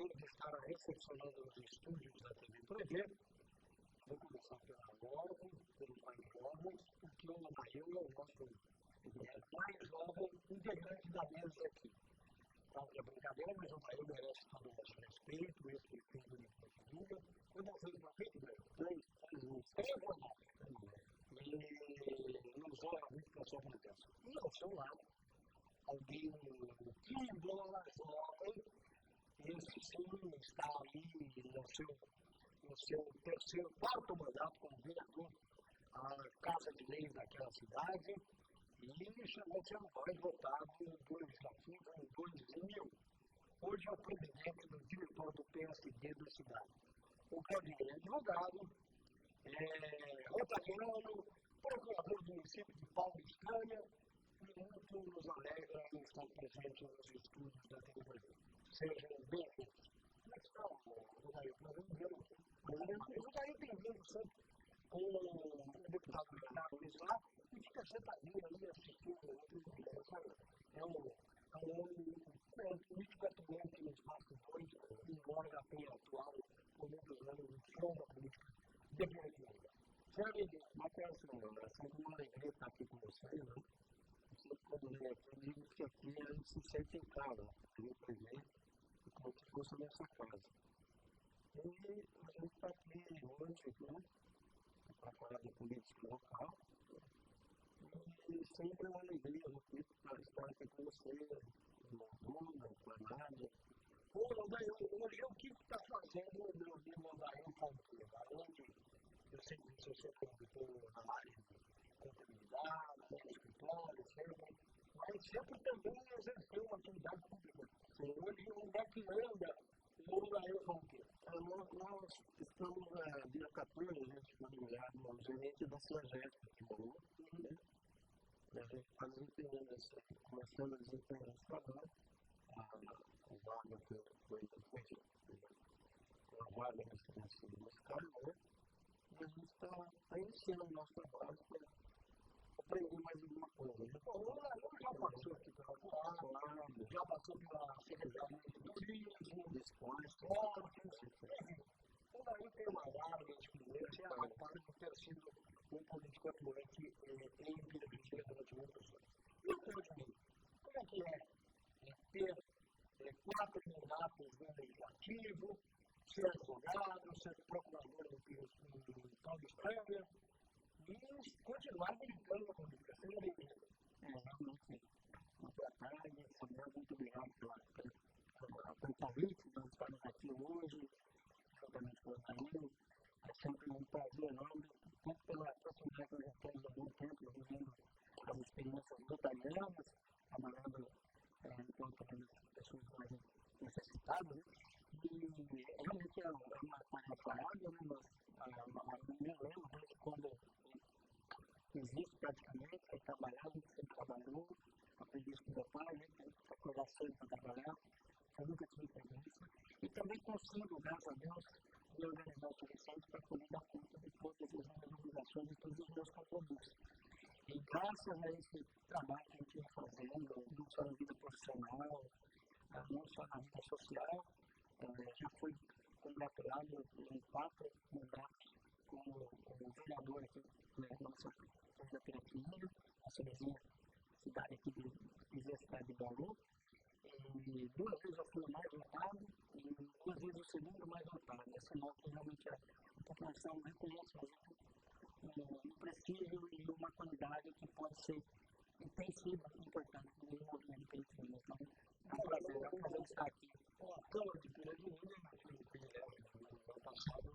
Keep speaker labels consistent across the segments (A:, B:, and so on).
A: prazer de estar recepcionando os estúdios da TV Projeto. Vou começar pela Nova, pelo pai jovens, porque o Anail é o nosso mais jovem integrante da mesa aqui. Então, é brincadeira, mas o Anail merece todo o nosso respeito, esse que fez durante a vida. Quando fez uma feita, três jornadas. E nos olha muito para a sua presença. E ao seu lado, alguém que embora jovem, esse sim está ali no seu terceiro, quarto mandato como vereador à Casa de Leis daquela cidade e chegou a ser o mais votado do legislativo em 2000. Hoje é o presidente do diretor do PSD da cidade. O Claudinho é advogado, rotariano, procurador do município de Paulistânia e muito nos alegra em estar presente nos estúdios da TV Brasil. Sejam bem-vindos. Como é que está o Jair? O Jair tem vindo sempre com o deputado Leonardo lá e fica sentadinho ali assistindo é um homem muito pertinente nos bastidores, embora tenha atuado por muitos anos no chão da política definitiva. Matheus, é sempre uma alegria estar aqui com vocês, né? Você quando vem aqui, digo que aqui a gente se sente em casa, eu presente, e como se fosse a nossa casa. E a gente está aqui hoje, né, para falar de política local, e sempre é uma alegria estar aqui com você, no Lula, com a Nádia. Hoje o que está fazendo o meu amigo Anail Fonteira? Além de eu sempre disse, eu sou condutor na área de contabilidade, no escritório, sempre, mas sempre também exerceu uma atividade pública. Hoje, onde é que anda o Anail Fonteira? Nós estamos, dia 14, a gente foi nomeado no gerente da SEAGESP aqui no Lula, né? E a gente está começando a desempenhar esse trabalho. A vaga que foi uma vaga nesse cargo, né? E a gente está iniciando o nosso trabalho para aprender mais alguma coisa. Eu já passou aqui pela Coab, já passou pela Secretaria de Turismo, de Esportes, enfim. Então aí tem uma larga experiência, apesar de ter sido um político atuante em Pirapitanga durante muitos anos. E o Claudinho, como é que ter 4 mandatos no legislativo, ser advogado, ser procurador do Paulistânia e continuar brincando na política? Seja bem-vindo. Realmente, boa tarde, Samuel, muito obrigado pelo convite, nós estamos aqui hoje, juntamente com o Anail. É sempre um prazer enorme, tanto pela proximidade que nós já temos há muito tempo, vivendo as experiências notarianas, trabalhando enquanto pessoas mais necessitadas, né? E realmente é uma tarefa árdua, né? Eu me lembro desde quando existe praticamente, é trabalhar, a gente sempre trabalhou, aprendi isso com meu pai, né? Acordar cedo para trabalhar, eu nunca tive preguiça, e também consigo, graças a Deus, me organizar o suficiente para poder dar conta de todas as minhas obrigações e todos os meus compromissos. E graças a esse trabalho que a gente vem fazendo, não só na vida profissional, não só na vida social, já fui congratulado em 4 mandatos como vereador aqui na nossa cidade da Pirapinga, nossa vizinha cidade aqui de Universidade de Bauru. E 2 vezes eu fui o mais votado e 2 vezes o segundo mais votado. É sinal que realmente a população reconhece um prestígio e uma qualidade que pode ser e tem sido importante no movimento periferia. Então, é um prazer estar aqui. A Câmara de Pirapinga, no ano passado,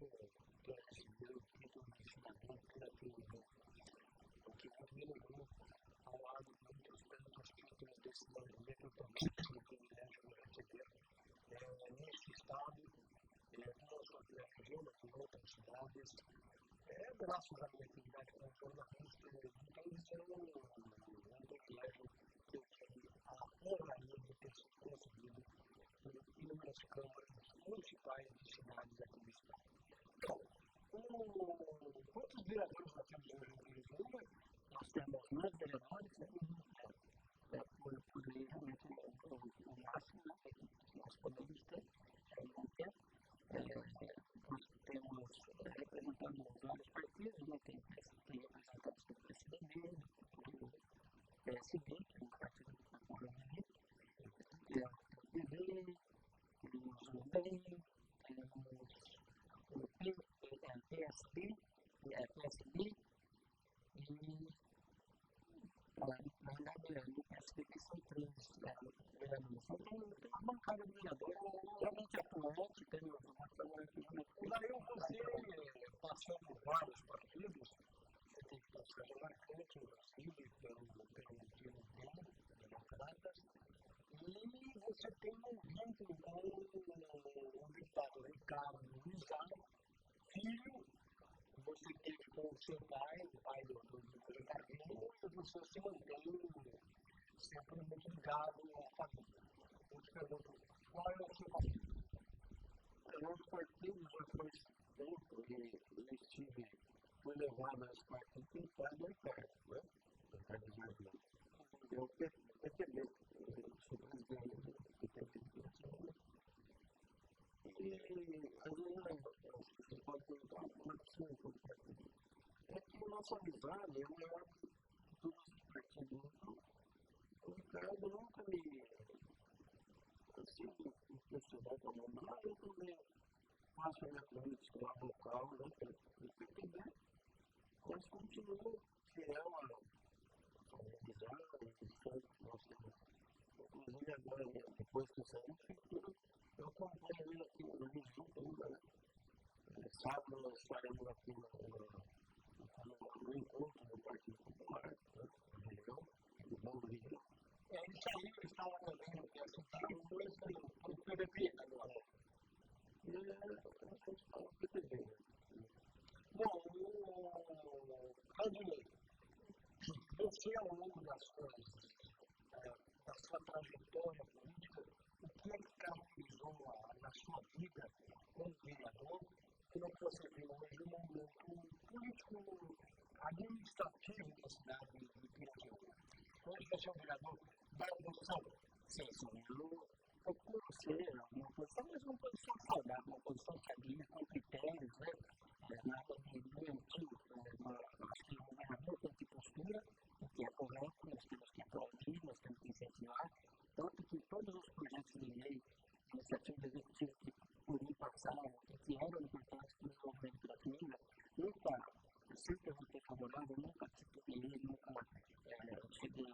A: recebeu o título de cidadão Pirapinga, o que muito me lembrou ao lado de muitos tantos títulos desse movimento. Eu também tive o privilégio de receber neste estado, não só aqui na região, mas em outras cidades. Graças à minha atividade como jornalista, então isso é um privilégio que eu tive a honraria de ter conseguido em inúmeras câmaras municipais de cidades aqui do estado. Bom, quantos vereadores nós temos hoje em Pirapinga? Nós temos 9 vereadores, por lei, realmente o máximo, né, que nós podemos ter, PSDB, temos o DEM, temos o PSD, e na verdade no PSDB são 3 vereadores. Então tem uma bancada de vereadores realmente atuante, tem uma Câmara que
B: E daí você passou por vários partidos, você tem que passar de marcante no Brasil, pelo tempo, democratas, e você tem um vínculo com o deputado Ricardo Luzaro, filho, você teve com o seu pai, o pai do Ricardinho, e você se mantém sempre muito ligado à família. Eu te pergunto, qual é o seu partido?
A: Os partidos já faz tempo e fui levado a esse partido pelo pai do Ricardo, né? Ricardo Jardim. Eu PTB, sou presidente do PTB. E às vezes você pode perguntar como é que sou do partido. É que a nossa amizade é maior que todos os partidos. Então, o Ricardo nunca me impressionou com a mão, eu também faço a minha política lá local, né, pelo PTB, mas continuo fiel à minha visão e sempre que nós temos, inclusive agora, depois que eu saí da prefeitura, eu acompanho ele aqui no Rio ainda, né? Sábado nós estaremos aqui no encontro do Partido Popular, né, na região, do Bom Rio.
B: É isso aí, eu estava também no PSDB, no PDB agora.
A: E a gente fala PTB, né?
B: Bom, Claudinei, você ao longo da sua trajetória política, o que é que caracterizou na sua vida como vereador? Como é que você vê hoje o momento político administrativo da cidade de Piratiuba? Hoje você é um vereador da oposição?
A: Sim, eu procuro ser uma posição, mas uma posição saudável, uma posição sadia, com critérios, né? Nada de doentio. Acho que o governador tem que ter postura, o que é correto, nós temos que aplaudir, nós temos que incentivar, tanto que todos os projetos de lei, iniciativas executivas que por mim passaram, que eram importantes para o desenvolvimento da família, eu sempre vou ter favorável, nunca titubeei, nunca cheguei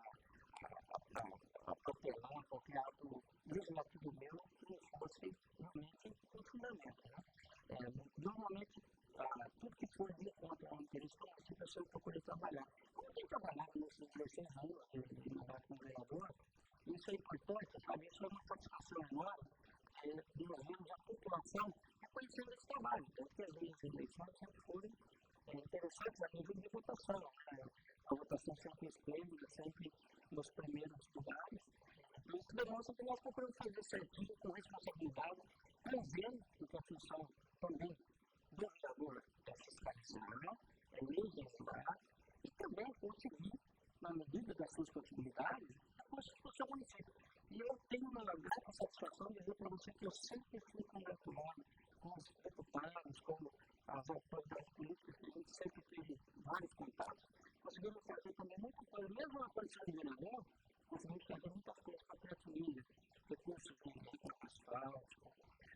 A: a protelar qualquer ato legislativo meu que não fosse realmente um fundamento, né? Normalmente, tudo que for de contra o interesse coletivo, eu sempre procurei trabalhar. Como eu tenho trabalhado nesses 16 anos de mandato como vereador, isso é importante, sabe? Isso é uma satisfação enorme de nós vermos a população reconhecendo esse trabalho. Tanto que as minhas eleições sempre foram interessantes a nível de votação, né? A votação sempre esplêndida, sempre nos primeiros lugares. Isso demonstra que nós procuramos fazer certinho, com responsabilidade, prevendo que a função também do vereador é fiscalizar, é legislar e também conseguir, na medida das suas possibilidades, a Constituição do município. E eu tenho uma grande satisfação de dizer para você que eu sempre fui congratulado com os deputados, com as autoridades políticas, que a gente sempre teve vários contatos. Conseguimos fazer também muita coisa, mesmo na condição de vereador, conseguimos fazer muitas coisas para a Piratininga, recursos de asfalto,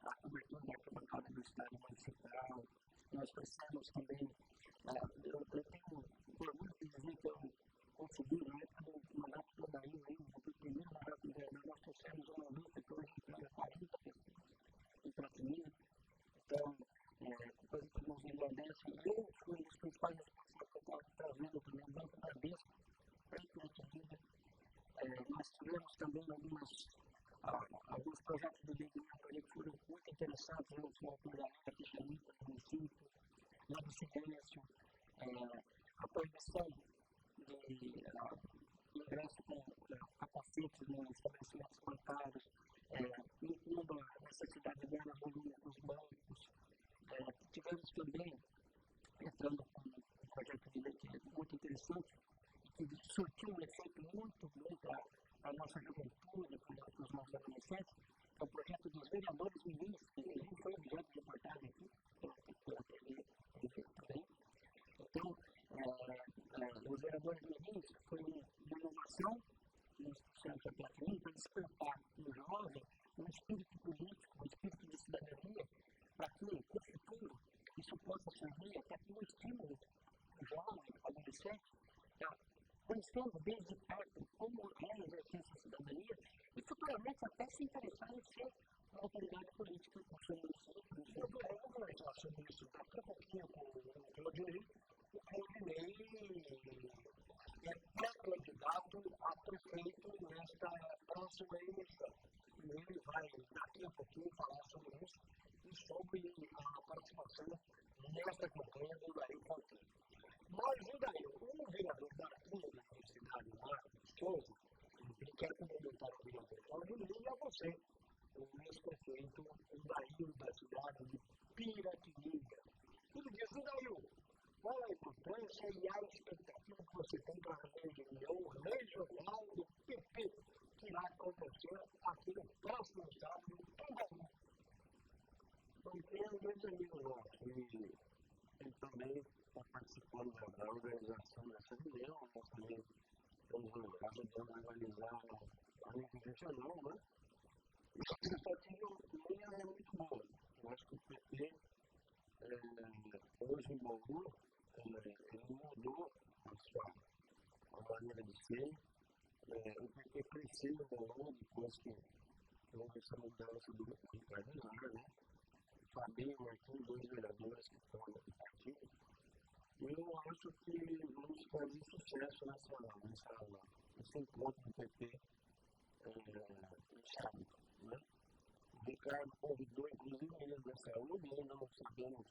A: a cobertura da arquibancada do estádio municipal. Nós precisamos também, eu tenho orgulho de dizer que eu consegui, na época do mandato do Daí, no primeiro mandato do vereador, nós trouxemos uma luta que hoje entrega 40 pessoas em Piratininga. Então, coisa que nos engrandece, eu fui um dos principais responsáveis que eu estava trazendo também o Banco Bradesco para a Piratininga. Nós tivemos também alguns projetos de desenvolvimento ali que foram muito interessantes, no monitoramento que chama no município, lá do Silêncio, a proibição de ingresso com capacetes nos estabelecimentos bancários, incluindo a necessidade de dar volume nos bancos. Tivemos também, entrando com um projeto de lei que é muito interessante, que surtiu um efeito muito bom para a nossa juventude, para os nossos adolescentes, que é o projeto dos vereadores miris, que ele foi objeto de reportagem aqui, pela TV também. Então, os vereadores miris foi uma inovação no Centro da Piratininga para despertar no jovem
B: um espírito político, um espírito de cidadania, para que, no futuro, isso possa servir até como estímulo do jovem, adolescente, conhecendo desde perto como é exercer essa cidadania e futuramente até se interessar em ser uma autoridade política no seu município. Eu vou falar sobre isso daqui a pouquinho com o Claudinei. O Claudinei é pré-candidato a prefeito nesta próxima eleição. E ele vai daqui a pouquinho falar sobre isso e sobre a participação nesta campanha do Daí Fonteira. Mas o Daí, o vereador daqui da cidade lá, Souza, ele quer cumprimentar o vereador Claudinei e a você, o ex-prefeito Daí da cidade de Piratininga. Ele diz, Daí, qual a importância e a expectativa que você tem para a reunião regional do PP que irá acontecer aqui no próximo sábado em Bauru?
A: Então, tem dois amigos nossos, e ele também está participando da organização dessa reunião, nós também estamos ajudando a organizar a nível regional, né? E a expectativa é muito boa. Eu acho que o PT, hoje em Bauru, ele mudou a maneira de ser. O PT cresceu em Bauru depois que houve essa mudança do Ricardo Nara, né? Fabinho e Marquinhos, dois vereadores que estão no partido. E eu acho que vamos fazer sucesso nesse encontro do PP no sábado, né? O Ricardo convidou, inclusive, o ministro da Saúde, ainda não sabemos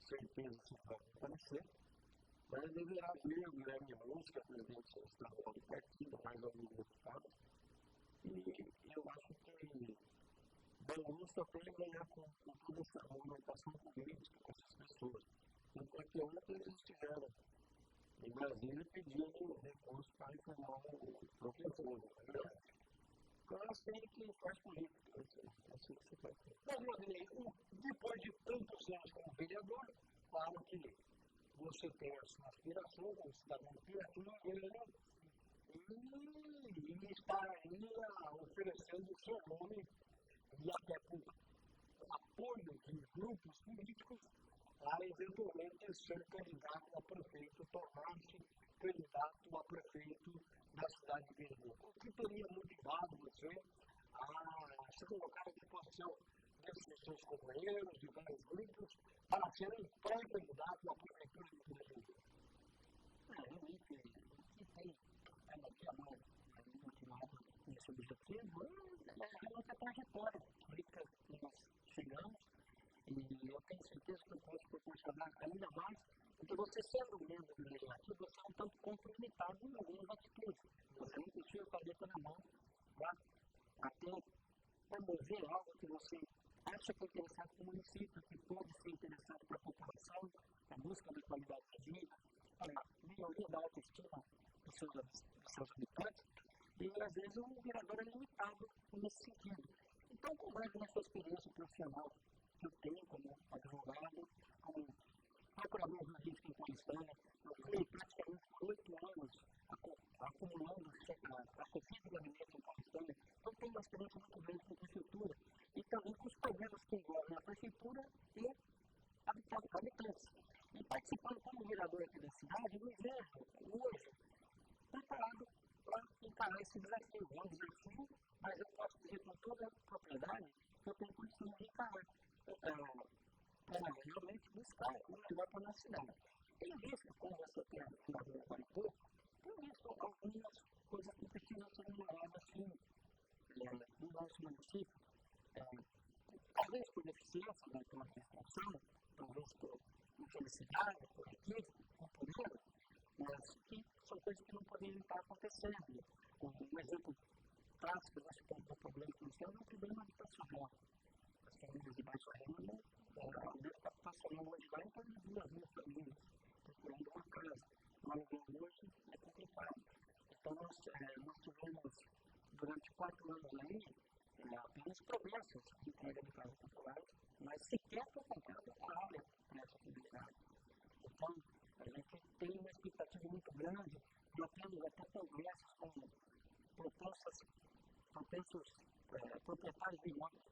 A: certeza se vai aparecer, mas deverá vir o Guilherme Música, presidente estadual do partido, mais alguns deputados. E eu acho que Bauru só tem a ganhar com toda essa movimentação política com essas pessoas. Porque ontem eles estiveram em Brasília pedindo recurso para informar o professor. Então eu sei que faz política. Eu sei que você faz política.
B: Mas, Rodney, depois de tantos anos como vereador, claro que você tem as suas aspirações, como cidadão piratininga, e está ainda oferecendo o seu nome e até por apoio de grupos políticos a eventualmente ser candidato a prefeito, tornar-se candidato a prefeito da cidade de Bauru. O que teria motivado você a se colocar à disposição desses seus companheiros de vários grupos para serem pré-candidato à prefeitura de Bauru?
A: Realmente, o que tem cada dia mais motivado nesse objetivo é a nossa trajetória política que nós chegamos, e eu tenho certeza que eu posso proporcionar ainda mais, porque você sendo membro do legislativo, você é um tanto quanto limitado em algumas atitudes. Você não possui a caneta na mão para até promover algo que você acha que é interessante para o município, que pode ser interessante para a população, a busca da qualidade de vida, a melhoria da autoestima dos seus habitantes, e às vezes o vereador é limitado nesse sentido. Então, com base nessa experiência profissional que eu tenho como advogado, como procurador jurídico em Paulistânia, eu fui praticamente 8 anos acumulando a chefia de gabinete em Paulistânia, então tenho uma experiência muito grande com a prefeitura e também com os problemas que envolvem a prefeitura e habitantes. E participando como vereador aqui da cidade, me vejo hoje preparado para encarar esse desafio. É um desafio, mas eu posso dizer com toda a propriedade que eu tenho condição de encarar para realmente buscar o melhor para a nossa cidade. Tenho visto, como você tem falado agora há pouco, tenho visto algumas coisas que precisam ser melhoradas assim, no nosso município. Talvez por deficiência da administração, talvez por infelicidade, por equipe, por erro, mas que são coisas que não poderiam estar acontecendo. Um exemplo clássico desse do problema que nós temos é o problema habitacional. As famílias de baixo renda, o déficit habitacional hoje vai em torno de 2.000 famílias procurando uma casa. O aluguel hoje é complicado. Então nós tivemos, durante 4 anos aí, apenas promessas de entrega de casas populares, mas sequer foi comprada a área para essa comunidade. Então, a gente tem uma expectativa muito grande, nós temos até congressos com propensos proprietários de imóveis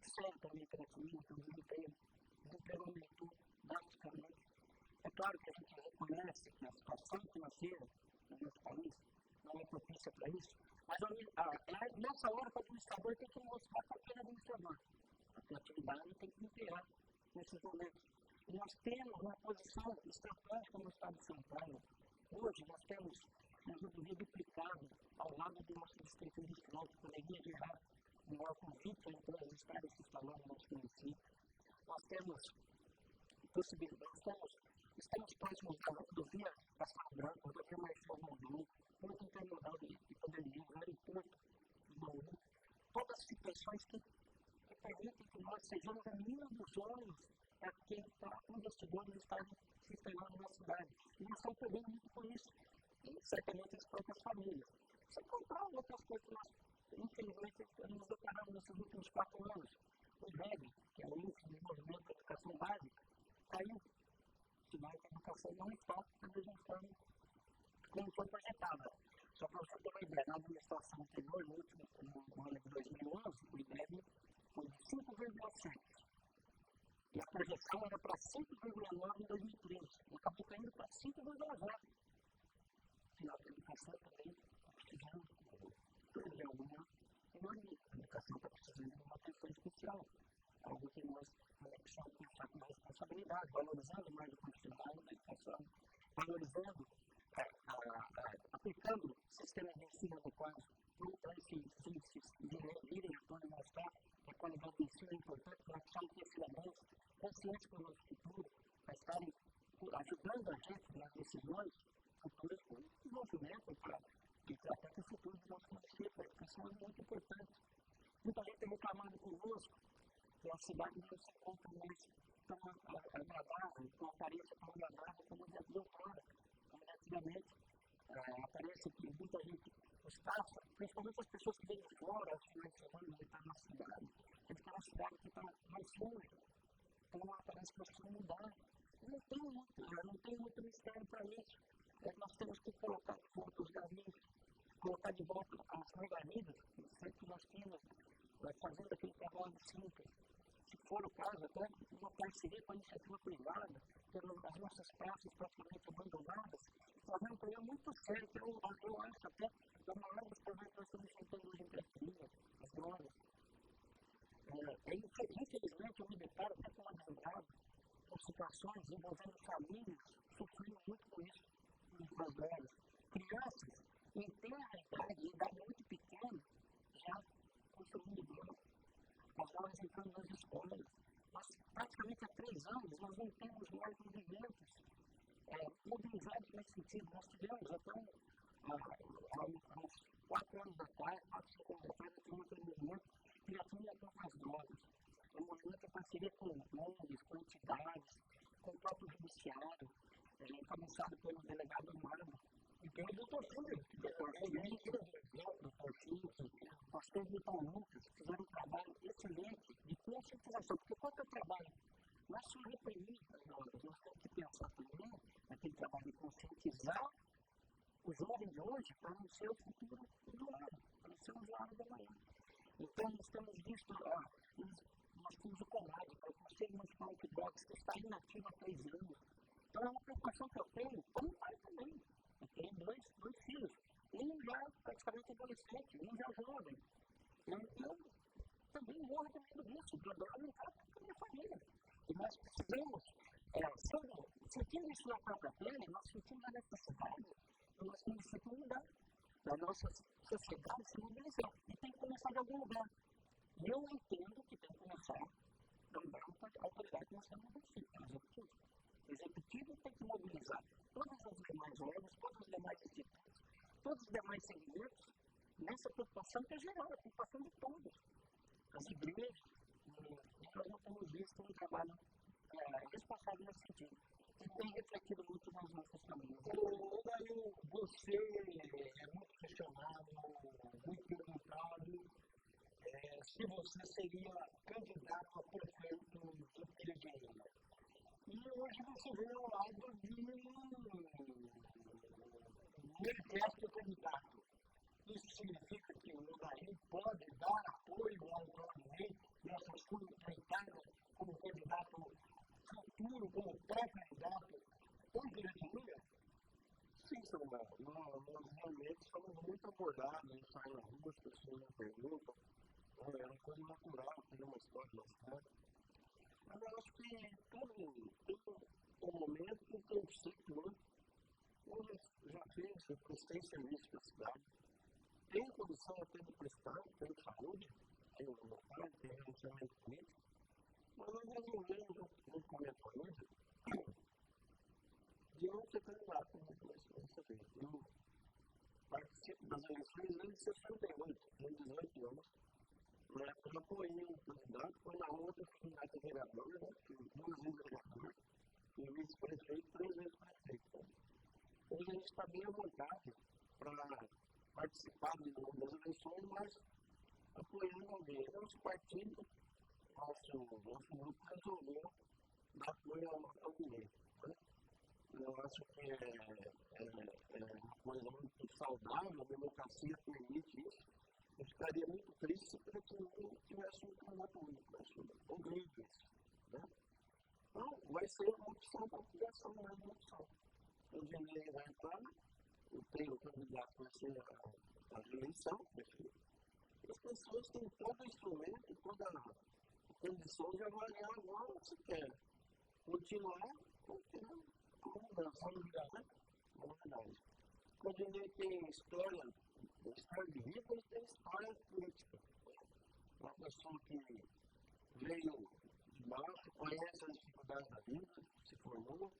B: muito sério também para aqui, então o desemprego aumentou drasticamente. É claro que a gente reconhece que a situação financeira do nosso país não é propícia para isso, mas nessa hora o administrador tem que mostrar para aquele administrador. A criatividade tem que imperar nesses momentos. E nós temos uma posição estratégica no estado de São Paulo. Hoje nós temos uma rodovia duplicada ao lado do nosso distrito industrial, que poderia gerar um maior convite entre as estradas que instalamos no nosso município. Nós temos possibilidades, estamos próximos da rodovia Castelo Branco, rodovia Marcelo Rondon, ponto intermodal de Poderia, aeroporto de Bauru. Todas as situações que permitem que nós sejamos a mina dos olhos para investidores estarem se instalando na cidade. E nós estamos perdendo muito com isso. E certamente as próprias famílias. Sem contar outras coisas que nós, infelizmente, nos deparamos nesses últimos 4 anos. O IDEB, que é o Índice de Desenvolvimento da Educação Básica, caiu. Sinal que a educação não está representando como foi projetada. Só para você ter uma ideia, na administração anterior, no ano de 2011, o IDEB foi de 5,7. E a projeção era para 5,9 em 2013. E acabou caindo para 5,0. Sinal que a educação também está precisando de alguma melhoria. A educação está precisando de uma atenção especial. Algo que nós precisamos pensar com mais responsabilidade, valorizando mais o profissional da educação, valorizando, aplicando sistemas de ensino adequados para esses índices virem à tona e mostrar que a qualidade do ensino é importante para achar que esses cidadãos conscientes para o nosso futuro, para estarem ajudando a gente nas decisões futuras com desenvolvimento para até que o futuro do nosso município. A educação é muito importante. Muita gente tem reclamado conosco que a cidade não se encontra mais tão agradável, com a aparência tão agradável como de outrora, como de antigamente. Aparece que muita gente passa, principalmente as pessoas que vêm de fora, aos finais de semana, visitar na cidade. Eles querem uma cidade que está mais suja. Então, parece que nós precisamos mudar. Não tem muito mistério para isso. Nós temos que colocar de volta os galinhos, colocar de volta as regalias, sempre que nós tínhamos, fazendo aquele trabalho simples. Se for o caso, até uma parceria com a iniciativa privada, as nossas praças praticamente abandonadas, fazendo um problema muito sério, que eu acho até que é o maior dos problemas que nós estamos enfrentando hoje em Brasília, as drogas. Infelizmente, eu me deparo até com advogado, com situações envolvendo famílias sofrendo muito com isso, com as drogas. Crianças, em idade muito pequena, já consumindo drogas. As drogas entrando nas escolas. Mas, praticamente há 3 anos, nós não temos mais movimentos mobilizados nesse sentido. Nós tivemos até há uns 4 anos atrás, 4, 5 anos atrás, nós tivemos um movimento que já tinha contra as drogas. Um movimento em parceria com ONGs, com entidades, com o próprio judiciário, começado pelo delegado Amado. E pelo doutor Filho, pastor Vitor Lucas, fizeram um trabalho excelente de conscientização. Porque qual que é o trabalho? Não é só reprimir as drogas, nós temos que pensar também naquele trabalho de conscientizar o jovem de hoje para não ser o futuro do ano, para não ser o usuário da manhã. Então, nós temos visto, nós temos o CONAD, o Conselho Municipal de Drogas, que está inativo há 3 anos. Então, é uma preocupação que eu tenho, como pai também. Eu tenho dois filhos, um já praticamente adolescente, um já jovem. Eu também morro de medo disso, de droga não está com a minha família. E nós precisamos, sentindo isso na própria pele, nós sentimos a necessidade do nosso município mudar, da nossa sociedade se mobilizar. E tem que começar de algum lugar. E eu entendo que tem que começar também com a autoridade que nós temos no município, o executivo. O executivo tem que mobilizar todas as demais órgãos, todos os demais institutos, todos os demais segmentos, nessa preocupação que é geral, a preocupação de todos. As igrejas, nós não temos visto um trabalho responsável nesse sentido. E tem refletido muito nas nossas famílias.
A: Daí você é muito questionado, muito perguntado se você seria candidato a prefeito do Rio de Janeiro. E hoje você vê ao lado de um manifesto candidato. Isso significa que o Odair pode dar apoio ao Claudinei nessas suas acordado, eu saio na rua, as pessoas me perguntam, é uma coisa natural, tem uma história da cidade. Mas eu acho que tudo tem um momento que tem um ciclo, né? Eu já fiz, eu prestei serviço para a cidade, tenho condição até de prestar, tenho saúde, tenho vontade, tenho relacionamento político, mas nós resolvemos, junto com a minha família, de não ser candidato nessa vez. Eu participo das eleições desde 68, tenho 18 anos. Na época eu apoiei um candidato, foi na outra candidato a vereador, né? Duas vezes vereador, e vice-prefeito, 3 vezes prefeito. Hoje a gente está bem à vontade para participar das eleições, mas apoiando alguém. Nosso partido, nosso grupo resolveu dar apoio a alguém. Né? Eu acho que é uma coisa muito saudável, a democracia permite isso. Eu ficaria muito triste se para que não tivesse um candidato único, horrível isso. Né? Então, vai ser uma opção para a população, não é uma opção. O dinheiro vai entrar, eu tenho o candidato para ser a reeleição, e as pessoas têm todo o instrumento, toda a condição de avaliar agora se quer continuar ou quer a mudança, né? Na verdade. O dinheiro tem história de vida e tem história política. Uma pessoa que veio de baixo, conhece as dificuldades da vida, se formou,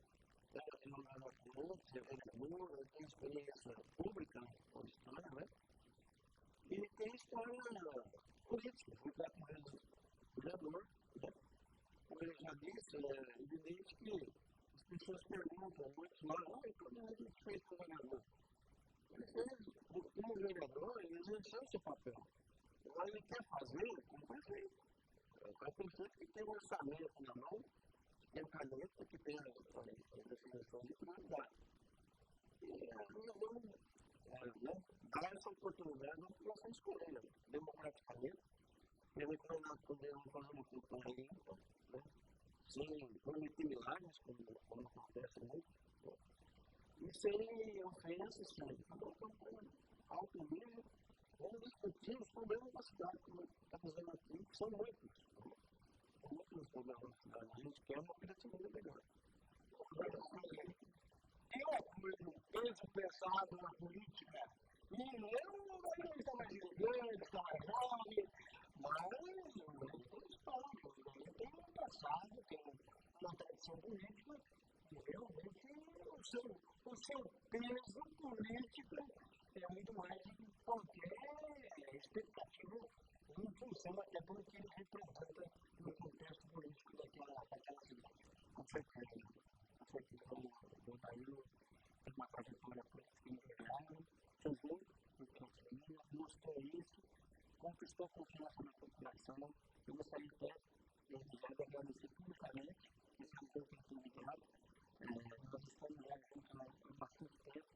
A: não leva cliente, é vereador, tem experiência pública com história, né? E tem história política, foi candidato vereador, né? Como ele já disse, é evidente que as pessoas perguntam muito lá, e como a gente fez com o vereador? Como vereador, ele exerceu esse papel. Agora ele quer fazer como prefeito. É o prefeito que tem um orçamento na mão, que tem caneta, que tem a definição de prioridade. E nós vamos dar essa oportunidade para você escolher democraticamente. Mesmo que nós não podemos fazer uma campanha ímpar, né? Sem prometer milagres, como acontece muito. E sem ofensas, sem uma campanha alto nível, vamos discutir os problemas da cidade, como está fazendo aqui, que são muitos. São muitos os problemas da cidade. A gente quer uma criatividade melhor. Eu apoio peso pesado na política. E eu não sou mais elegante, sou mais jovem, mas tem história, tem um passado, tem uma tradição política, e realmente o seu peso político é muito mais do que qualquer expectativa em função até do que ele representa no contexto político daquela cidade. Com certeza. O Odair tem uma trajetória política invejável, fez porque mostrou isso, conquistou a confiança da população. Eu gostaria até de agradecer publicamente esse apoio que tem enviado. Nós estamos já juntos há bastante tempo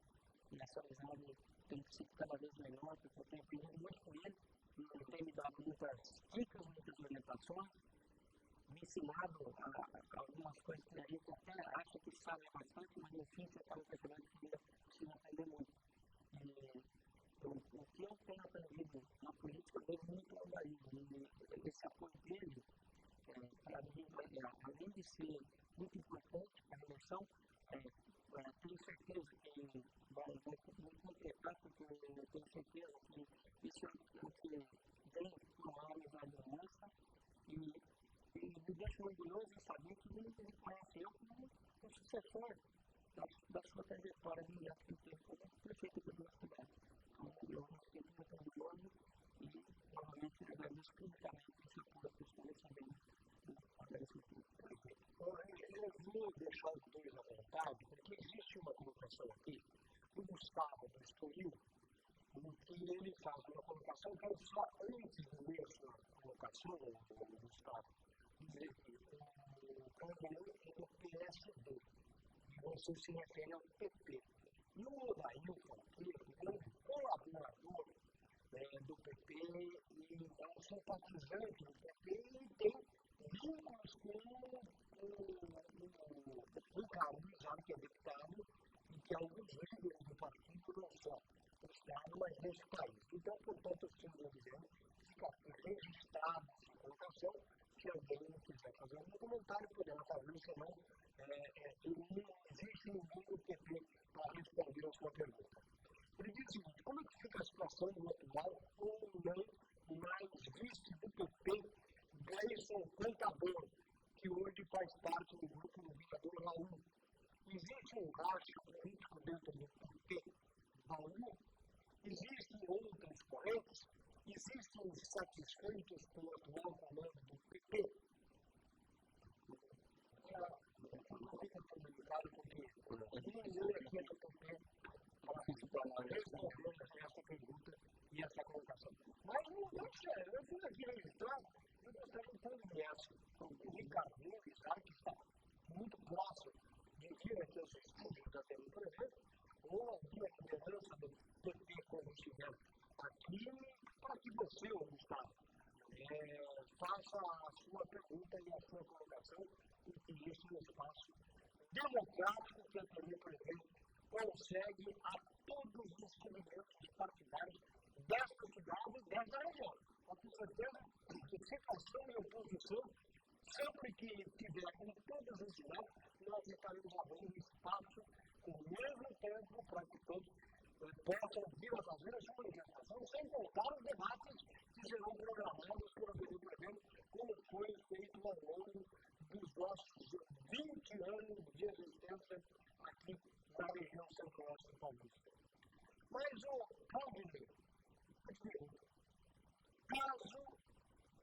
A: e essa amizade tem sido cada vez melhor, porque eu tenho aprendido muito com ele, ele tem me dado muitas dicas, muitas orientações, me ensinado algumas coisas que a gente até acha que sabe bastante, mas no fim você acaba percebendo que precisa aprender muito. O que eu tenho aprendido na política veio muito ao Odair, esse apoio dele, para mim, além de ser muito importante para a eleição, tenho certeza que vai concretar, porque eu tenho certeza que isso é o que vem com uma amizade nossa e me deixa orgulhoso em saber que ele conhece eu como um sucessor da sua trajetória de mandato que teve como prefeito da cidade. Então, eu fiquei muito orgulhoso e, novamente, agradeço publicamente esse apoio que eu estou recebendo. Agradeço tudo. Eu vou deixar os dois à vontade, porque existe uma colocação aqui do Gustavo, do Estoril, em que ele faz uma colocação que eu só antes de ler a sua colocação, Gustavo, dizer que o candidato é do PSD, e você se refere ao PP. E o Odailton, que é um colaborador do PP e é um simpatizante do PP e tem vínculos com o Carlos, já que é deputado, e que alguns líderes do partido, não só no Estado, mas
B: desse país. Então, portanto, os times dizendo fica registrado essa colocação. Se alguém quiser fazer um comentário, poderá fazer, senão não existe ninguém no PT para responder a sua pergunta. Ele diz o seguinte: como é que fica a situação do atual ou não mais vice do PP, Gleison Contador, que hoje faz parte do grupo do vereador Raul? Existe um racha político dentro do PP Raul? Existem outros correntes? Existem insatisfeitos com o atual comando do PP? Não fica comunicado porque ninguém aqui é do PP para responder essa pergunta e essa colocação. Mas não sério, eu fui aqui registrado, eu gostaria de conhecer o Ricardinho, que está muito próximo de vir aqui aos estúdios da TV, por exemplo, ou a liderança do PT quando estiver aqui, para que você, Gustavo, faça a sua pergunta e a sua colocação e que esse é um espaço democrático que a TV, por exemplo, consegue a todos os segmentos partidários desta cidade e desta região. Com certeza que situação e oposição, sempre que tiver em todos os cidades, nós estaremos abrindo espaço com o mesmo tempo para que todos possam vir a fazer a sua manifestação, sem contar os debates que serão programados por exemplo, como foi feito ao longo dos nossos 20 anos de existência aqui na região centro-oeste paulista. Mas o Claudinei, eu te pergunto, caso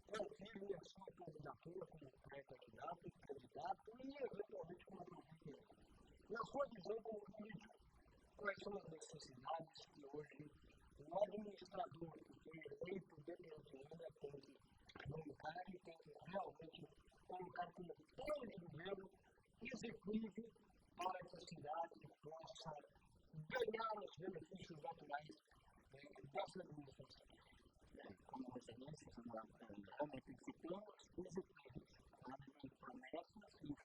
B: confirme a sua candidatura como pré-candidato e eventualmente como presidente, na sua visão como político, quais são as necessidades que hoje o administrador que foi eleito dentro de Lula tem que montar e tem que realmente colocar como plano de governo executivo para que a cidade possa ganhar os benefícios atuais dessa administração?
A: Como você disse, realmente citamos executivos, de promessas e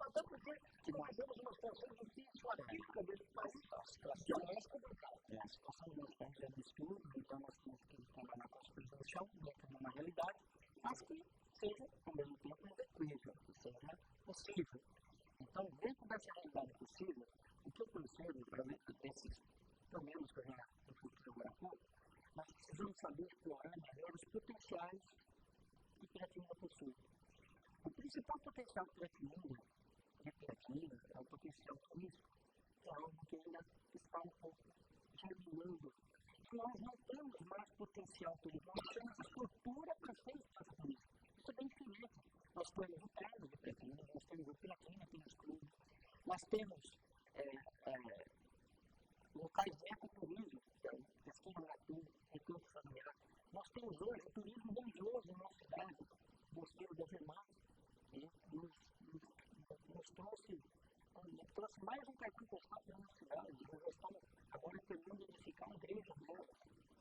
B: até porque nós temos uma situação difícil atípica desse país, a situação é complicada.
A: A situação do nosso país é difícil, então nós temos que trabalhar com a presencial dentro de uma realidade, mas que seja, ao mesmo tempo, executível, que seja possível. Então, dentro dessa realidade possível, o que eu percebo, desses problemas que eu já discuti agora há pouco, nós precisamos saber explorar melhor os potenciais que Piratininga possui. O principal potencial de Piratininga é o potencial turístico, que é algo que ainda está um pouco germinando. Nós não temos mais potencial turístico, nós temos estrutura para ser espaço turístico. Isso é bem diferente. Nós temos o caso de Piratininga, nós temos o Piratininga Tênis Clube, nós temos locais de ecoturismo, que é o pesquisa gratuito, recurso familiar. Nós temos hoje o turismo religioso na nossa cidade, o Mosteiro das Irmãs, nos trouxe mais um cartão postal para a nossa cidade. Nós estamos agora terminando de edificar uma igreja nova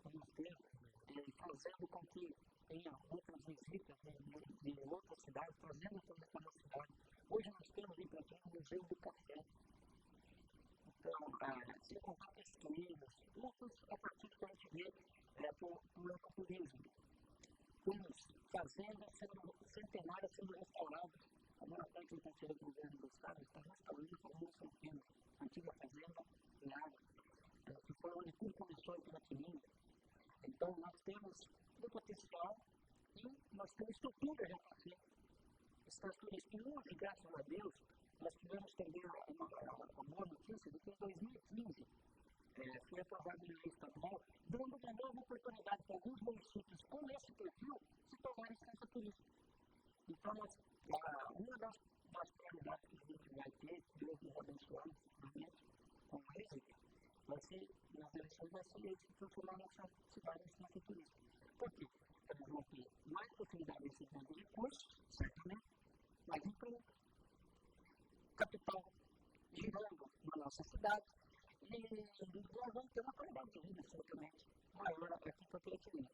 A: no mosteiro, fazendo com que tenha outras visitas de outras cidades, trazendo também para a nossa cidade. Hoje nós temos em Piratininga o Museu do Café. Então, se contar pesquisas, outros a partir do que a gente vê do ecoturismo. Temos fazendas centenárias sendo restauradas. Agora, a frente do Conselho do Governo do Estado está restaurando a Fazenda São Pedro, a antiga Fazenda Lago, que foi onde tudo começou em Piratininga. Então, nós temos um potencial e nós temos estrutura já para ser espaço turístico. E hoje, graças a Deus, nós tivemos também uma boa notícia de que em 2015 foi aprovado a lei estadual, dando uma nova oportunidade para alguns municípios com esse perfil se tornarem centro turístico. Então, uma das prioridades que a gente vai ter, Deus nos abençoando, realmente, com êxito, vai ser, nas eleições, vai ser transformar nossa cidade em centro turístico. Por quê? Eles vão ter mais possibilidade de receber de recursos, certamente, mais emprego, capital girando na nossa cidade, e nós vamos ter uma qualidade de vida, certamente, maior aqui para Piratininga.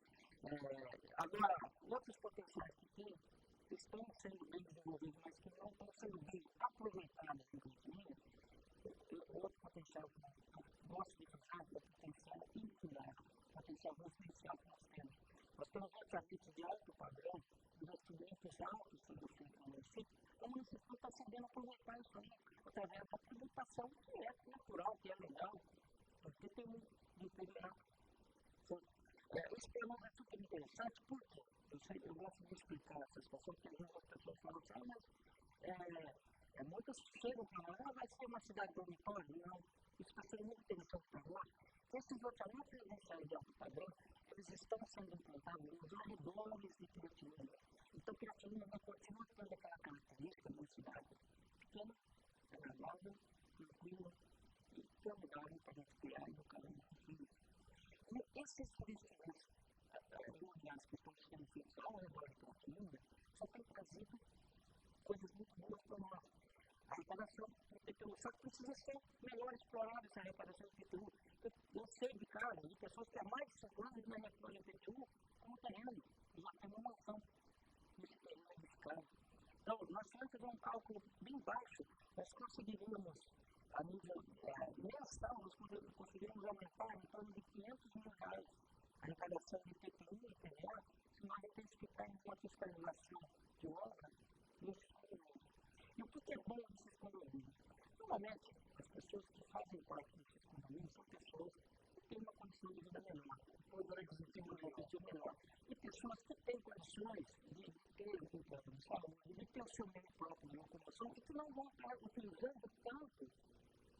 A: Agora, outros potenciais que estão sendo bem desenvolvidos, mas que não estão sendo bem aproveitados em Piratininga,
B: outro potencial que eu gosto de usar é o potencial infindável, o potencial residencial que nós temos. Nós temos orçamentos de alto padrão, investimentos altos sobre o centro do município, o município está sabendo aproveitar isso aí, através da tributação que é natural, que é legal, porque tem um determinado. Isso para nós é super interessante, porque eu gosto de explicar essa situação, porque às vezes as pessoas falam assim, mas muitos chegam para lá, vai ser uma cidade dormitório? Não, isso está sendo muito interessante para nós. Esses orçamentos residenciais de alto padrão, eles estão sendo implantados nos arredores de Piratininga. Então, Piratininga continua tendo aquela característica de uma cidade pequena, agradável, tranquila e formidável para a gente criar e educar nossos filhos. E esses investimentos imobiliários que estão sendo feitos ao redor de Piratininga só têm trazido coisas muito boas para nós. A arrecadação do IPTU, só que precisa ser melhor explorada essa arrecadação do IPTU. Eu sei de cara, de pessoas que há mais de 5 anos não recolhem IPTU como terreno, já tem uma noção desse terreno edificado. Então, nós temos que fazer um cálculo bem baixo, nós conseguiríamos, a nível mensal, nós conseguiríamos aumentar em torno de R$500 mil a arrecadação de IPTU e IPVA, se nós intensificarmos uma fiscalização de obra nesses condomínios. E o que é bom desses condomínios? Normalmente, as pessoas que fazem parte desses condomínios são pessoas que têm uma condição de vida menor, um poder aquisitivo menor, e pessoas que têm condições de ter um plano de saúde, de ter o seu meio próprio de locomoção, que não vão estar utilizando tanto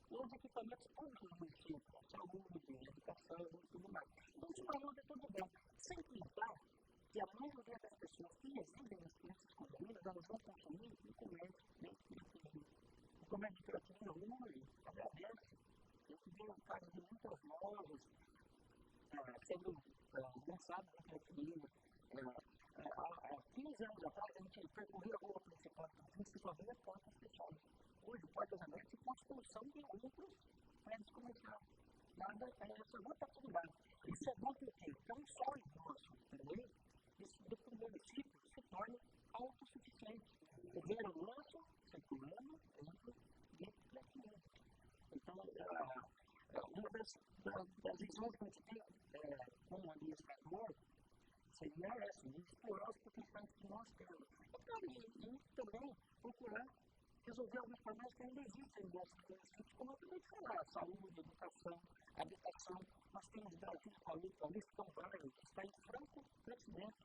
B: os equipamentos públicos do município, saúde, educação e tudo mais. Então, isso para nós é tudo bom. Sem contar que a maioria das pessoas que residem nesses condomínios, elas vão consumir no comércio dentro de Piratininga. O comércio de Piratininga hoje agradece. A gente vê o caso de muitas lojas sendo lançadas em Piratininga. Há 15 anos atrás, a gente percorria a rua principal havia portas fechadas. Hoje, portas abertas e construção de outros prédios comerciais. Nada essa outra atividade. Isso é bom porque é um sonho nosso também, de que o município se torne autossuficiente. Quer dizer, o nosso circulando dentro de Piratininga. Então, uma das visões que a gente tem como administrador seria essa, de explorar os potenciais que nós temos. E também procurar resolver alguns problemas que ainda existem nesses municípios, como eu acabei de falar, saúde, educação, habitação. Nós temos Brasil Paulista, que é um bairro que está em franco crescimento,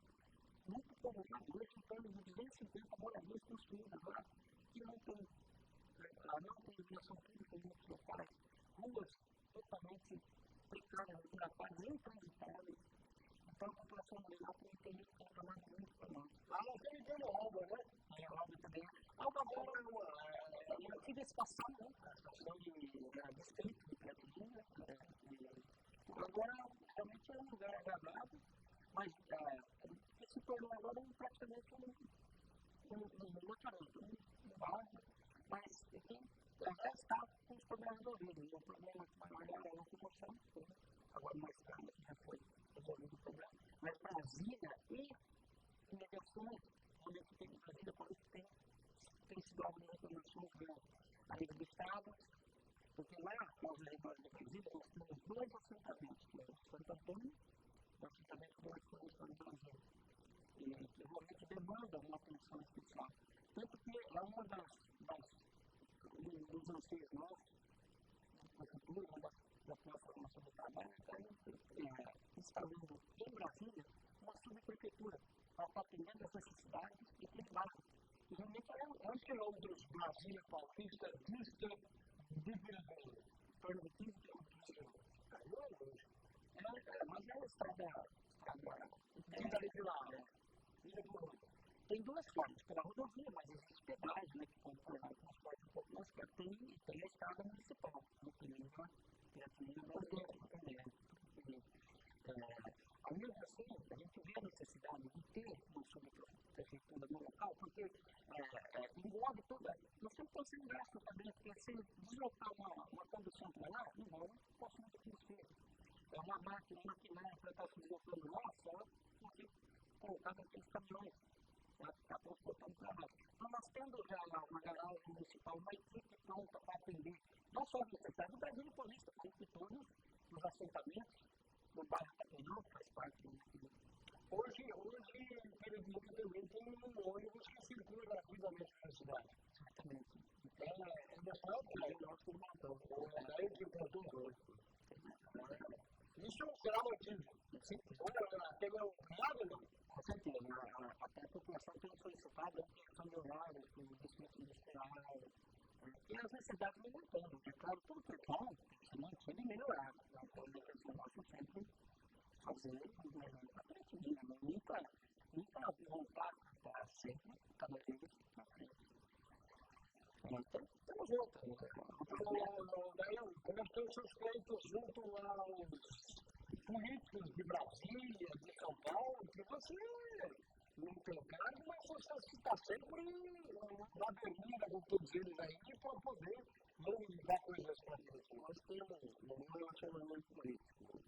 B: muito povoado, hoje em torno de 250 moradias construídas lá, que não tem iluminação pública em muitos locais, ruas totalmente precárias, dilatadas, intransitáveis. Então, a população rural tem reclamado muito para nós. Lá não tem obra, né? Tem obra também. Alba agora, eu tive a estação, né? A estação de distrito de Piratininga. Agora, realmente é um lugar agradável, mas que se tornou agora praticamente um loteamento, um bairro, mas que já está com os problemas resolvidos. O problema maior era a locomoção, agora mais tarde já foi resolvido o problema. Mas Brasília e imediações, onde tem Brasília, tem sido algumas reclamações a nível do Estado, porque lá, nós arredores de Brasília, nós temos 2 assentamentos, que é o Santo Antônio e o assentamento do Estado de Brasília, que realmente demandam uma atenção especial. Tanto que é uma dos anseios nossos, no futuro, uma da transformação do trabalho, instalando em Brasília uma subprefeitura para estar atendendo as necessidades de aquele bairro. E realmente é um quilômetro de Brasília Paulista, dista de Brasília. Em torno de 15 quilômetros. Não é longe. Mas é uma estrada. Fica ali de lá, né? Tem 2 formas, pela rodovia, mas existe pedágio, né, que pode tornar o transporte um pouco mais caro. Tem a estrada municipal, no Piratininga Brasília também. Ainda assim, a gente vê a necessidade de ter uma subprefeitura no local, porque envolve toda. Nós temos que pensar em gasto também, porque se deslocar uma condução para lá, envolve o consumo de despesa. É uma máquina, um maquinário para estar se deslocando lá, só porque colocado aqueles caminhões para transportar para lá. Então, nós tendo já uma garagem municipal, uma equipe pronta para atender não só no cidade do Brasil Paulista, como de todos os assentamentos do bairro Capital, que faz parte do. Hoje, infelizmente, também tem um ônibus que circula gratuitamente na cidade. Exatamente. Então, é pessoal que é o nosso irmão. É daí que importou. Isso será mantido. Teve um lado, não? Com certeza. Até a população tem solicitado a ampliação de horários, com investimento industrial, e as necessidades aumentando. É claro, tudo que é bom, se mantido e melhorado. Então, a intenção nossa é sempre fazer o melhor para frente, nem para voltar, para sempre, cada vez para frente. Então, estamos juntos. Daí, como é que estão seus feitos junto aos políticos de Brasília, de São Paulo, que você não tem cargo, mas você está sempre na berlinda com todos eles aí para poder mobilizar coisas para frente.
A: Nós temos um relacionamento político.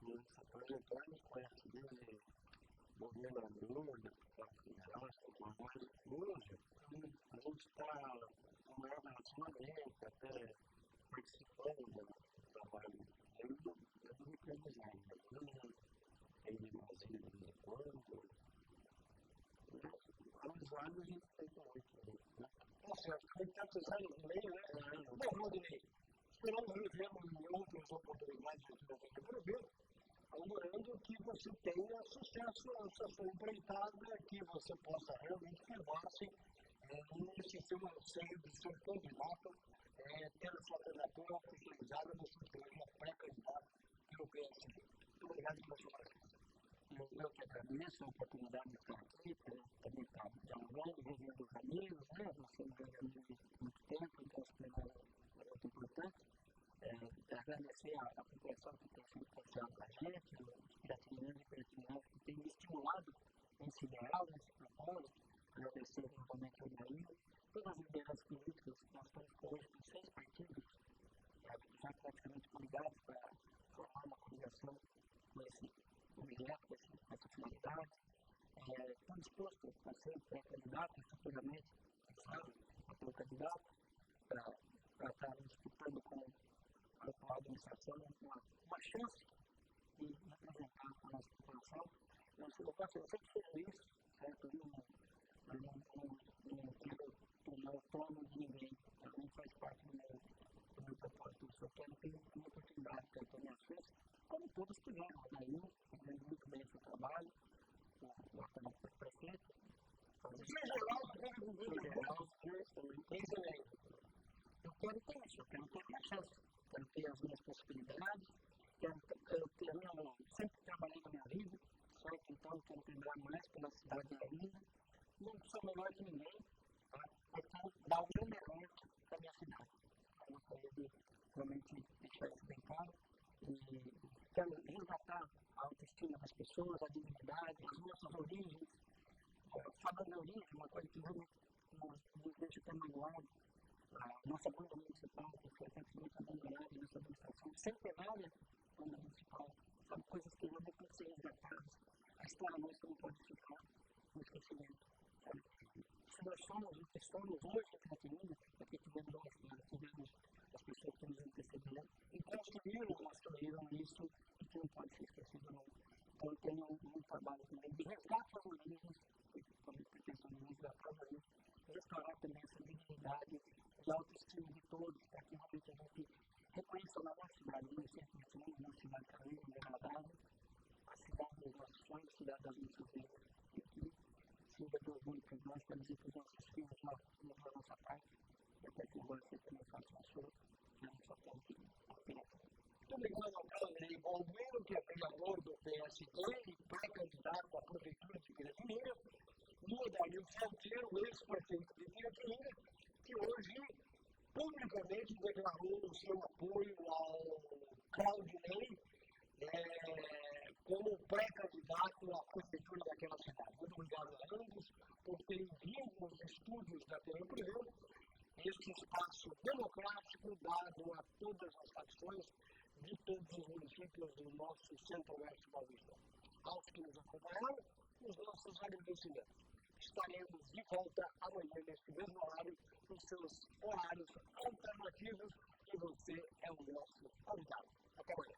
A: Nossa trajetória nos conhece desde governador, deputado federal, mas hoje a gente está com maior relacionamento, até participando do trabalho do representante. Tem de Brasília de vez em quando. Amizade a gente tem muito.
B: Nossa, tem tantos anos no meio, né? Bom, Rodinei, esperamos vivemos em outras oportunidades de desenvolver, augurando que você tenha sucesso nessa sua empreitada, que você possa realmente firmar-se nesse seu anseio de ser candidato, tendo sua candidatura oficializada no seu programa pré-candidato pelo PSD. Muito obrigado pela sua presença.
A: Eu que agradeço a oportunidade de estar aqui, também estar dialogando, revendo os amigos, né? Você não é amigo há muito tempo, então isso para nós é muito importante. Agradecer a população que tem sido confiando na gente, os criativos e criativos que têm me estimulado nesse ideal, nesse propósito. Agradecer eventualmente ao Daíra, todas as lideranças políticas, nós estamos hoje com 6 partidos, já praticamente coligados para formar uma coligação com esse objeto, com essa finalidade. Estou disposto a ser pré-candidato, futuramente, sabe, a ser candidato, para estar disputando com a atual administração uma chance de representar a nossa população. Eu posso ser sempre feliz, certo? Eu não quero tomar o trono de ninguém, não faz parte do meu propósito. Eu só quero ter uma oportunidade para ter minha chance, como todos tiveram. Daí, fazendo muito bem o seu trabalho, o atual prefeito. Eu quero ter isso, eu quero ter minha chance, quero ter as minhas possibilidades, quero sempre trabalhei na minha vida, certo? Então, quero trabalhar mais pela cidade ainda. Não sou melhor que ninguém, tá? Eu quero dar o meu melhor para a minha cidade. Eu gostaria de realmente deixar isso bem claro e quero resgatar a autoestima das pessoas, a dignidade, as nossas origens. Falando de origem, uma coisa que realmente nos deixa até magoado, a nossa banda municipal, que foi praticamente abandonada em nossa administração, centenária banda municipal, sabe, coisas que realmente têm que ser resgatadas. A história nossa não pode ficar no esquecimento. Se nós somos o que somos hoje em Crateúna, é porque tivemos uma história, tivemos as pessoas que nos antecederam e construíram isso e que não pode ser esquecido nunca. Então eu tenho um trabalho também de resgate às origens, como pretensão de resgatar as origens, restaurar também essa dignidade e autoestima de todos, para que realmente a gente reconheça na nossa cidade, no centro nacional, uma cidade calma, agradável, a cidade dos nossos sonhos, a cidade das nossas vidas, e que siga Deus muito para nós, para dizer para os nossos filhos, nós temos a nossa parte, e até que agora você também faça a sua, que a gente só tem que apenas.
B: Muito obrigado ao Carlos Balduino, que é vereador do PSD e pré-candidato à Prefeitura de Piratininga, e o Dario Fonteiro, ex-prefeito de Piratininga, que hoje publicamente declarou o seu apoio ao Claudinei como pré-candidato à Prefeitura daquela cidade. Muito obrigado a ambos por terem vindo nos estúdios da TV Primeiro, este espaço democrático dado a todas as facções de todos os municípios do nosso centro-oeste paulista. Aos que nos acompanharam, os nossos agradecimentos. Estaremos de volta amanhã neste mesmo horário, os seus horários alternativos e você é o nosso convidado. Até amanhã.